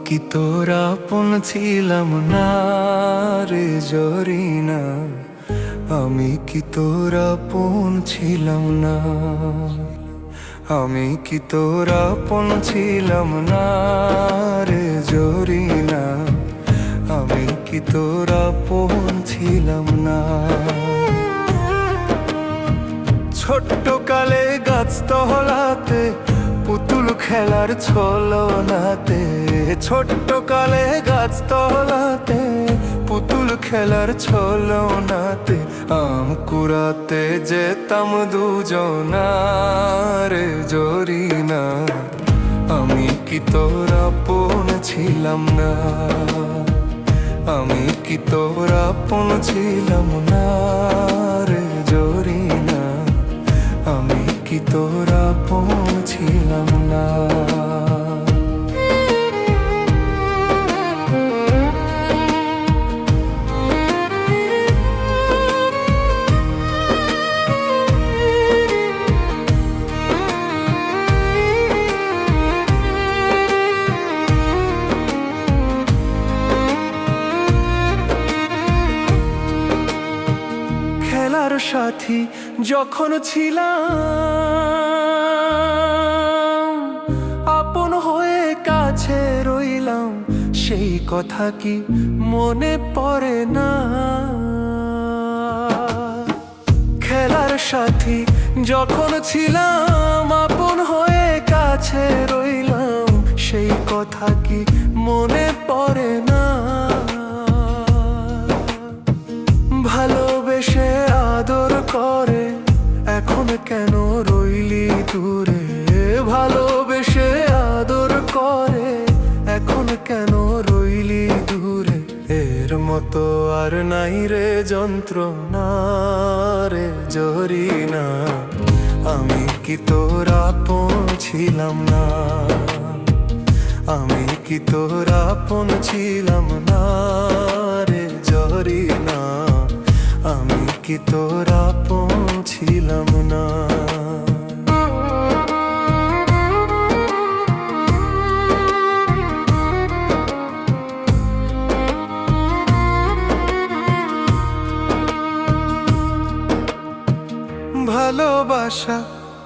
কি তোর আপন ছিলাম না রে জরিনা, আমি কি তোর আপন ছিলাম না, আমি কি তোর আপন ছিলাম না রে জরিনা, আমি কি তোর আপন ছিলাম না। ছোট্ট কালে গাছ তলাতে পুতুল খেলার ছলনাতে, ছোট্ট কালে গাছ তলাতে পুতুল খেলার ছলনাতে আম কুড়াতে যেতাম দুজনারে জরিনা, আমি কি তোর আপন ছিলাম না, আমি কি তোর আপন ছিলাম না রে জরিনা, আমি কি তোর আপন ছিলাম না। খেলার সাথী যখন ছিলাম, আপন হয়ে কাছে রইলাম, সেই কথা কি মনে পড়ে না। খেলার সাথী যখন ছিলাম, আপন হয়ে কাছে রইলাম, সেই কথা কি মনে পড়ে না। ভালোবেসে আদর করে এখন কেন রইলি দূরে, ভালোবেসে আদর করে এখন কেন রইলি দূরে, এর মতো আর নাই রে যন্ত্রণা রে জরিনা, আমি কি তোর আপন ছিলাম না, আমি কি তোর আপন ছিলাম না রে জরিনা, আমি কি তোর আপন ছিলাম না। ভালোবাসা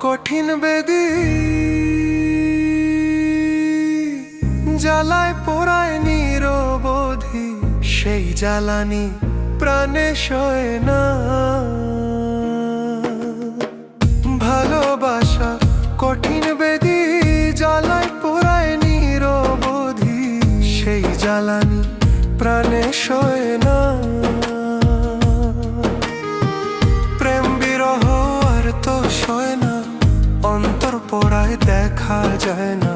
কঠিন বেদী, জ্বালায় পোড়ায় নিরবধি, সেই জ্বালানি প্রাণে সয় না। ভালোবাসা কঠিন বেদী, জ্বালায় পোড়ায় নিরবধি, সেই জ্বালানি প্রাণে সয় না। প্রেম বিরহ আর তো সয় না, অন্তর পোড়ায় দেখা যায় না,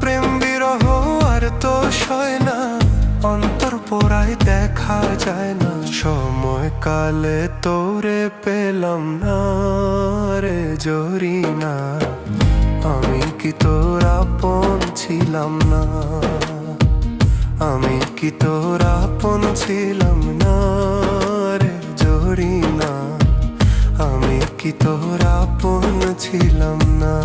প্রেম বিরহ আর তো সয় না, অন্তর পোড়ায় দেখা যায় না। সময় কালে তোরে পেলাম না রে জরিনা, আমি কি তোর আপন ছিলাম না, আমি কি তোর আপন ছিলাম না রে জরিনা, আমি কি তোর আপন ছিলাম না।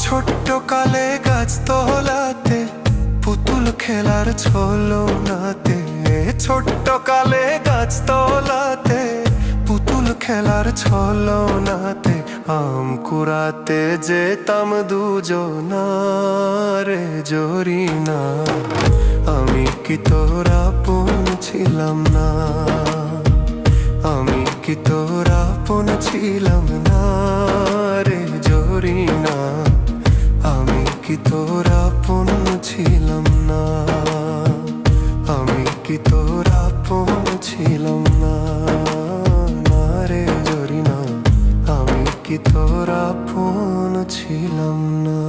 ছোট্ট কালে গাছ তলাতে পুতুল খেলার ছলনাতে, ছোট্ট কালে গাছ তলাতে পুতুল খেলার ছলনাতে আম কুড়াতে যেতাম দুজনারে জরিনা, আমি কি তোর আপন ছিলাম না, আমি কি তোর আপন ছিলাম না রে জরিনা, আমি কি তোর আপন ছিলাম না, আমি কি তোর আপন ছিলাম না, না রে জরিনা, আমি কি তোর আপন ছিলাম না।